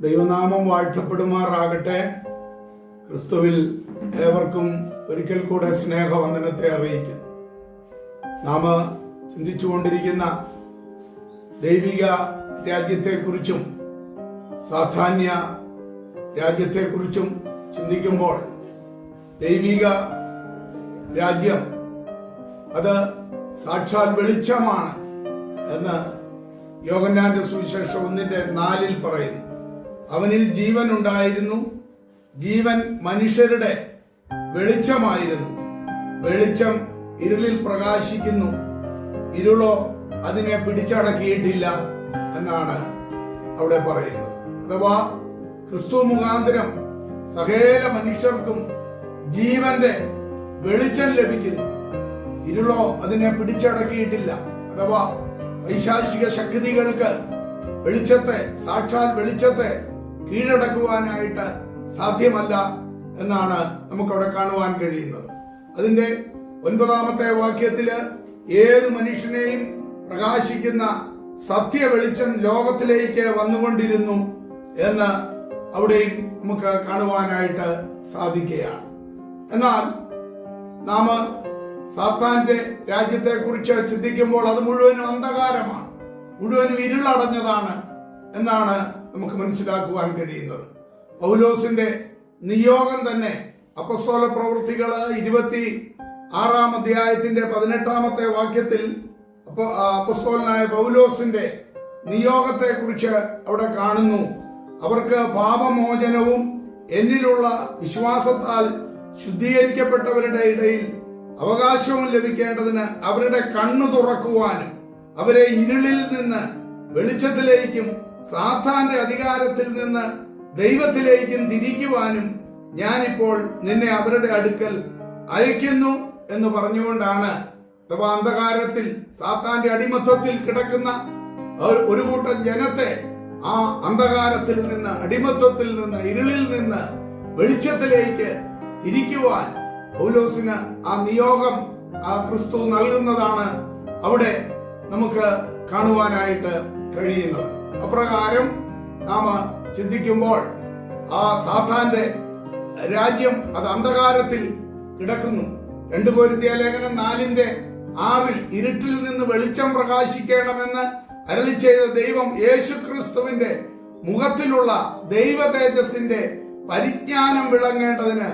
ദൈവനാമം വാഴ്ത്തപ്പെടുമാറാകട്ടെ. ക്രിസ്തുവിൽ ഏവർക്കും ഒരിക്കൽ കൂടെ സ്നേഹവന്ദനത്തെ അറിയിക്കുന്നു. നാം ചിന്തിച്ചുകൊണ്ടിരിക്കുന്ന ദൈവിക രാജ്യത്തെക്കുറിച്ചും സാധാന്യ രാജ്യത്തെക്കുറിച്ചും ചിന്തിക്കുമ്പോൾ ദൈവിക രാജ്യം അത് സാക്ഷാൽ വെളിച്ചമാണ് എന്ന് യോഹന്നാന്റെ സുവിശേഷം 1:4 പറയുന്നു. അവനിൽ ജീവൻ ഉണ്ടായിരുന്നു, ജീവൻ മനുഷ്യരുടെ വെളിച്ചമായിരുന്നു. വെളിച്ചം ഇരുളിൽ പ്രകാശിക്കുന്നു, ഇരുളോ അതിനെ പിടിച്ചടക്കിയിട്ടില്ല എന്നാണ് അവിടെ പറയുന്നത്. അഥവാ ക്രിസ്തു മുഖാന്തരം സകല മനുഷ്യർക്കും ജീവന്റെ വെളിച്ചം ലഭിക്കുന്നു, ഇരുളോ അതിനെ പിടിച്ചടക്കിയിട്ടില്ല. അഥവാ വൈശാചിക ശക്തികൾക്ക് വെളിച്ചത്തെ, സാക്ഷാൽ വെളിച്ചത്തെ കീഴടക്കുവാനായിട്ട് സാധ്യമല്ല എന്നാണ് നമുക്കവിടെ കാണുവാൻ കഴിയുന്നത്. അതിന്റെ 9-ാമത്തെ വാക്യത്തില് ഏത് മനുഷ്യനെയും പ്രകാശിക്കുന്ന സത്യ വെളിച്ചം ലോകത്തിലേക്ക് വന്നുകൊണ്ടിരുന്നു എന്ന് അവിടെയും നമുക്ക് കാണുവാനായിട്ട് സാധിക്കുകയാണ്. എന്നാൽ നാം സാത്താന്റെ രാജ്യത്തെ കുറിച്ച് ചിന്തിക്കുമ്പോൾ അത് മുഴുവനും അന്ധകാരമാണ്, മുഴുവനും ഇരുളടഞ്ഞതാണ് എന്നാണ് നമുക്ക് മനസ്സിലാക്കുവാൻ കഴിയുന്നത്. പൗലോസിന്റെ നിയോഗം തന്നെ അപ്പസ്തോല പ്രവൃത്തികൾ 26-ാം അധ്യായത്തിന്റെ 18-ാമത്തെ വാക്യത്തിൽ അപ്പസ്തോലനായ പൗലോസിന്റെ നിയോഗത്തെ കുറിച്ച് അവിടെ കാണുന്നു. അവർക്ക് പാപമോചനവും എന്നിലുള്ള വിശ്വാസത്താൽ ശുദ്ധീകരിക്കപ്പെട്ടവരുടെ ഇടയിൽ അവകാശവും ലഭിക്കേണ്ടതിന് അവരുടെ കണ്ണു തുറക്കുവാനും അവരെ ഇരുളിൽ നിന്ന് വെളിച്ചത്തിലേക്കും സാത്താന്റെ അധികാരത്തിൽ നിന്ന് ദൈവത്തിലേക്കും തിരിക്കുവാനും ഞാനിപ്പോൾ നിന്നെ അവരുടെ അടുക്കൽ അയക്കുന്നു എന്ന് പറഞ്ഞുകൊണ്ടാണ്, അഥവാ അന്ധകാരത്തിൽ സാത്താന്റെ അടിമത്വത്തിൽ കിടക്കുന്ന ഒരു കൂട്ടം ജനത്തെ ആ അന്ധകാരത്തിൽ നിന്ന്, അടിമത്വത്തിൽ നിന്ന്, ഇരുളിൽ നിന്ന് വെളിച്ചത്തിലേക്ക് തിരിക്കുവാൻ പൗലോസിന് ആ നിയോഗം ആ ക്രിസ്തു നൽകുന്നതാണ് അവിടെ നമുക്ക് കാണുവാനായിട്ട് കഴിയുന്നത്. അപ്രകാരം നാം ചിന്തിക്കുമ്പോൾ ആ സാത്താന്റെ രാജ്യം അത് അന്ധകാരത്തിൽ കിടക്കുന്നു. 2 കൊരിന്ത്യർ ലേഖനം 4:6 ഇരുട്ടിൽ നിന്ന് വെളിച്ചം പ്രകാശിക്കണമെന്ന് അരുളി ചെയ്ത ദൈവം യേശുക്രിസ്തുവിന്റെ മുഖത്തിലുള്ള ദൈവ തേജസ്സിന്റെ പരിജ്ഞാനം വിളങ്ങേണ്ടതിന്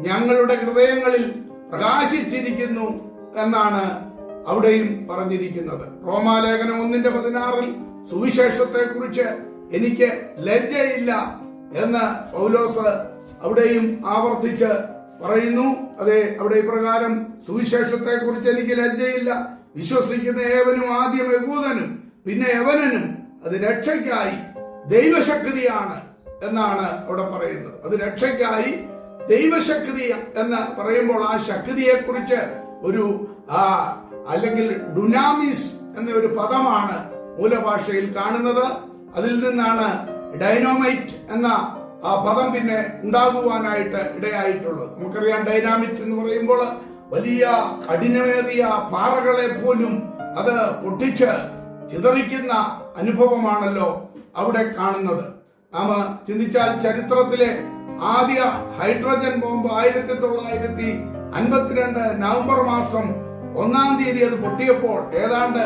ഞങ്ങളുടെ ഹൃദയങ്ങളിൽ പ്രകാശിച്ചിരിക്കുന്നു എന്നാണ് അവിടെയും പറഞ്ഞിരിക്കുന്നത്. റോമാലേഖനം 1:16 സുവിശേഷത്തെ കുറിച്ച് എനിക്ക് ലജ്ജയില്ല എന്ന് പൗലോസ് അവിടെയും ആവർത്തിച്ച് പറയുന്നു. അതെ, അവിടെ ഇപ്രകാരം സുവിശേഷത്തെ കുറിച്ച് എനിക്ക് ലജ്ജയില്ല, വിശ്വസിക്കുന്ന ഏവനും ആദ്യം യഹൂദനും പിന്നെ യവനനും അത് രക്ഷയ്ക്കായി ദൈവശക്തിയാണ് എന്നാണ് അവിടെ പറയുന്നത്. അത് രക്ഷയ്ക്കായി ദൈവശക്തി എന്ന് പറയുമ്പോൾ ആ ശക്തിയെ കുറിച്ച് ഒരു അല്ലെങ്കിൽ ഡുനാമിസ് എന്ന ഒരു പദമാണ് മൂലഭാഷയിൽ കാണുന്നത്. അതിൽ നിന്നാണ് ഡൈനാമൈറ്റ് എന്ന ആ പദം പിന്നെ ഉണ്ടാകുവാനായിട്ട് ഇടയായിട്ടുള്ളത്. നമുക്കറിയാം, ഡൈനാമിറ്റ് എന്ന് പറയുമ്പോൾ വലിയ കഠിനമേറിയ പാറകളെ പോലും അത് പൊട്ടിച്ച് ചിതറിക്കുന്ന അനുഭവമാണല്ലോ അവിടെ കാണുന്നത്. നാം ചിന്തിച്ചാൽ ചരിത്രത്തിലെ ആദ്യ ഹൈഡ്രജൻ ബോംബ് 1952 നവംബർ മാസം 1-ാം തീയതി അത് പൊട്ടിയപ്പോൾ ഏതാണ്ട്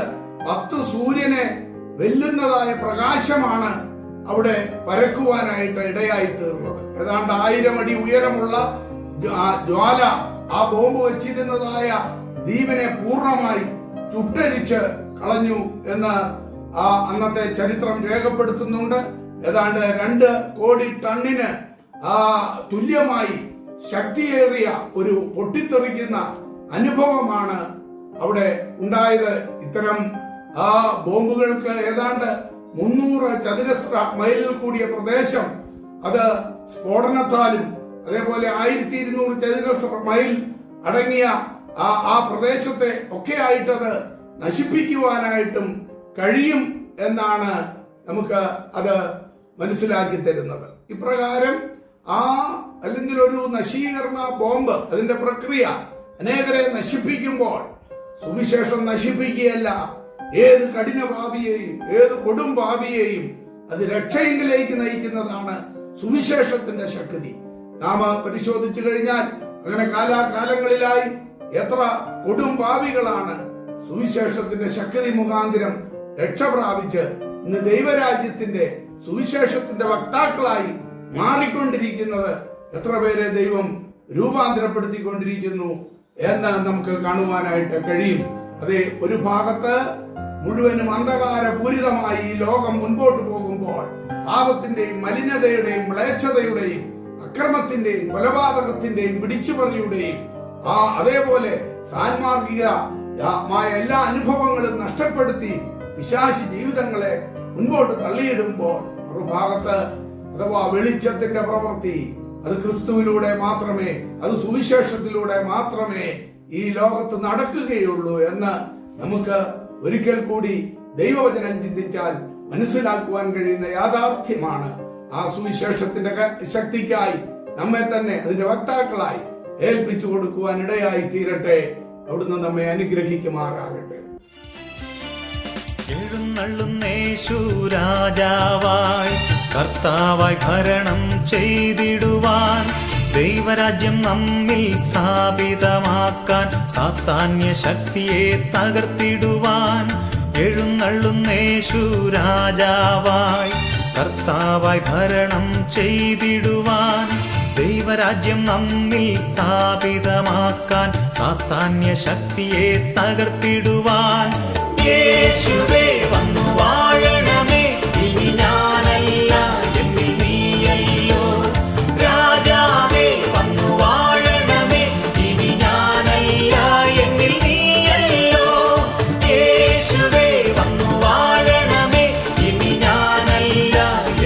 10 സൂര്യനെ വെല്ലുന്നതായ പ്രകാശമാണ് അവിടെ പരക്കുവാനായിട്ട് ഇടയായി തീർന്നത്. ഏതാണ്ട് 1000 അടി ഉയരമുള്ള ജ്വാല ആ ബോംബ് വെച്ചിരുന്നതായ ദ്വീപിനെ പൂർണ്ണമായി ചുട്ടരിച്ച് കളഞ്ഞു എന്ന് ആ അന്നത്തെ ചരിത്രം രേഖപ്പെടുത്തുന്നുണ്ട്. ഏതാണ്ട് 2 കോടി ടണ്ണിന് തുല്യമായി ശക്തിയേറിയ ഒരു പൊട്ടിത്തെറിക്കുന്ന അനുഭവമാണ് അവിടെ ഉണ്ടായത്. ഇത്തരം ബോംബുകൾക്ക് ഏതാണ്ട് 300 ചതുരശ്ര മൈലിൽ കൂടിയ പ്രദേശം അത് സ്ഫോടനത്താലും അതേപോലെ 1200 ചതുരശ്ര മൈൽ അടങ്ങിയ ആ പ്രദേശത്തെ ഒക്കെ ആയിട്ടത് നശിപ്പിക്കുവാനായിട്ടും കഴിയും എന്നാണ് നമുക്ക് അത് മനസ്സിലാക്കി തരുന്നത്. ഇപ്രകാരം അല്ലെങ്കിൽ ഒരു നശീകരണ ബോംബ്, അതിന്റെ പ്രക്രിയ അനേകരെ നശിപ്പിക്കുമ്പോൾ സുവിശേഷം നശിപ്പിക്കുകയല്ല, ഏത് കഠിന പാപിയെയും ഏത് കൊടും പാപിയെയും അത് രക്ഷയെങ്കിലേക്ക് നയിക്കുന്നതാണ് സുവിശേഷത്തിന്റെ ശക്തി. നാം പരിശോധിച്ചു കഴിഞ്ഞാൽ അങ്ങനെ കാലാകാലങ്ങളിലായി എത്ര കൊടും പാപികളാണ് സുവിശേഷത്തിന്റെ ശക്തി മുഖാന്തരം രക്ഷ പ്രാപിച്ച് ഇന്ന് ദൈവരാജ്യത്തിന്റെ സുവിശേഷത്തിന്റെ വക്താക്കളായി മാറിക്കൊണ്ടിരിക്കുന്നത്. എത്ര പേരെ ദൈവം രൂപാന്തരപ്പെടുത്തിക്കൊണ്ടിരിക്കുന്നു എന്ന് നമുക്ക് കാണുവാനായിട്ട് കഴിയും. അതെ, ഒരു ഭാഗത്ത് മുഴുവനും അന്ധകാരപൂരിതമായി ഈ ലോകം മുൻപോട്ട് പോകുമ്പോൾ പാപത്തിന്റെയും മലിനതയുടെയും മ്ലേച്ഛതയുടെയും അക്രമത്തിന്റെയും കൊലപാതകത്തിന്റെയും പിടിച്ചുപറിയുടെയും അതേപോലെ സാൻമാർഗികമായ എല്ലാ അനുഭവങ്ങളും നഷ്ടപ്പെടുത്തി പിശാചി ജീവിതങ്ങളെ മുൻപോട്ട് തള്ളിയിടുമ്പോൾ മറുഭാഗത്ത് അഥവാ വെളിച്ചത്തിന്റെ പ്രവൃത്തി അത് ക്രിസ്തുവിലൂടെ മാത്രമേ, അത് സുവിശേഷത്തിലൂടെ മാത്രമേ ഈ ലോകത്ത് നടക്കുകയുള്ളൂ എന്ന് നമുക്ക് ഒരിക്കൽ കൂടി ദൈവവചനം ചിന്തിച്ചാൽ മനസ്സിലാക്കുവാൻ കഴിയുന്ന യാഥാർത്ഥ്യമാണ്. ആ സുവിശേഷത്തിന്റെ ശക്തിക്കായി നമ്മെ തന്നെ അതിന്റെ വക്താക്കളായി ഏൽപ്പിച്ചു കൊടുക്കുവാൻ ഇടയായി തീരട്ടെ. അവിടുന്ന് നമ്മെ അനുഗ്രഹിക്കുമാറാകട്ടെ. എഴുന്നള്ളുന്നേശു രാജാവായി കർത്താവായി ഭരണം ചെയ്തിടുവാൻ, ദൈവരാജ്യം നമ്മിൽ സ്ഥാപിതമാക്കാൻ, സാത്താന്യ ശക്തിയെ തകർത്തിടുവാൻ. എഴുന്നള്ളുന്നേശു രാജാവായി കർത്താവായി ഭരണം ചെയ്തിടുവാൻ, ദൈവരാജ്യം നമ്മിൽ സ്ഥാപിതമാക്കാൻ, സാത്താന്യ ശക്തിയെ തകർത്തിടുവാൻ. യേശുവേ വന്നു വാഴണമേ, ഇനി ഞാനല്ല എന്നിൽ നീയല്ലോ. രാജാവേ വന്നു വാഴണമേ, ഇനി ഞാനല്ല എന്നിൽ നീയല്ലോ. യേശുവേ വന്നു വാഴണമേ, ഇനി ഞാനല്ല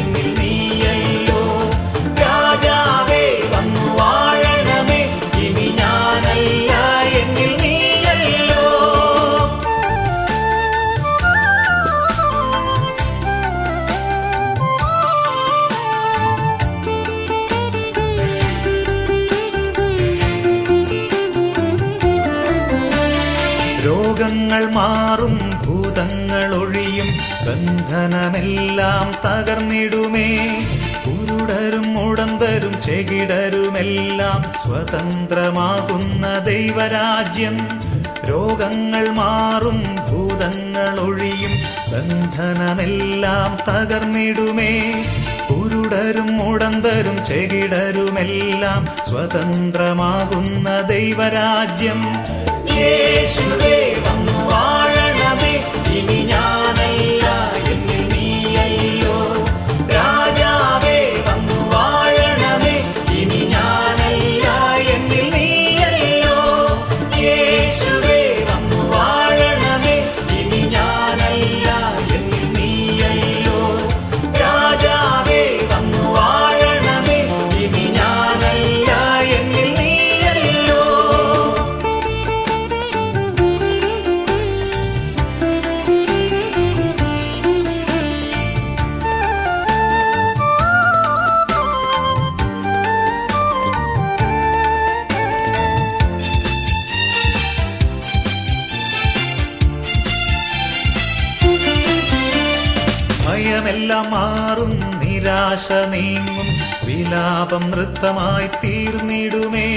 എന്നിൽ നീയല്ലോ. രാജാവേ വന്നു വാഴണമേ, ഇനി ഞാനല്ല എന്നിൽ നീയല്ലോ. രോഗങ്ങൾ മാറും, ഭൂതങ്ങൾ ഒഴിയും, ബന്ധനമെല്ലാം തകർന്നിടുമേ. കുരുടരും മുടന്തരും ചെകിടരുമെല്ലാം സ്വതന്ത്രമാകുന്ന ദൈവരാജ്യം. രോഗങ്ങൾ മാറും, ഭൂതങ്ങൾ ഒഴിയും, ബന്ധനമെല്ലാം തകർന്നിടുമേ. കുരുടരും മുടന്തരും ചെകിടരുമെല്ലാം സ്വതന്ത്രമാകുന്ന ദൈവരാജ്യം. യേശുവേ വന്നു വാഴണമേ, ഇനി ഞാനല്ല എന്നിൽ നീയല്ലോ. രാജാവേ വന്നു വാഴണമേ, ഇനി ഞാനല്ല എന്നിൽ നീയല്ലോ. യേശുവേ വന്നു വാഴണമേ, ഇനി ഞാനല്ല എന്നിൽ നീയല്ലോ. രാജാവേ വന്നു വാഴണമേ, ഇനി ഞാനല്ല എന്നിൽ നീയല്ലോ. ഭയമെല്ലാം മാറും, നിരാശ നീങ്ങും, വിലാപം നൃത്തമായി തീർന്നിടുമേ.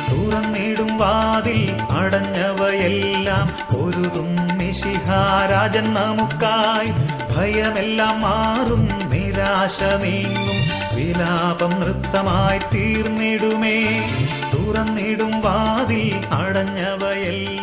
തുറന്നിടും വാതിൽ അടഞ്ഞവയെല്ലാം പൊരുതും മിശിഹാരാജൻ നമുക്കായി. ഭയമെല്ലാം മാറും, നിരാശ നീങ്ങും, വിലാപം നൃത്തമായി തീർന്നിടുമേ. തുറന്നിടും വാതിൽ അടഞ്ഞവയെല്ലാം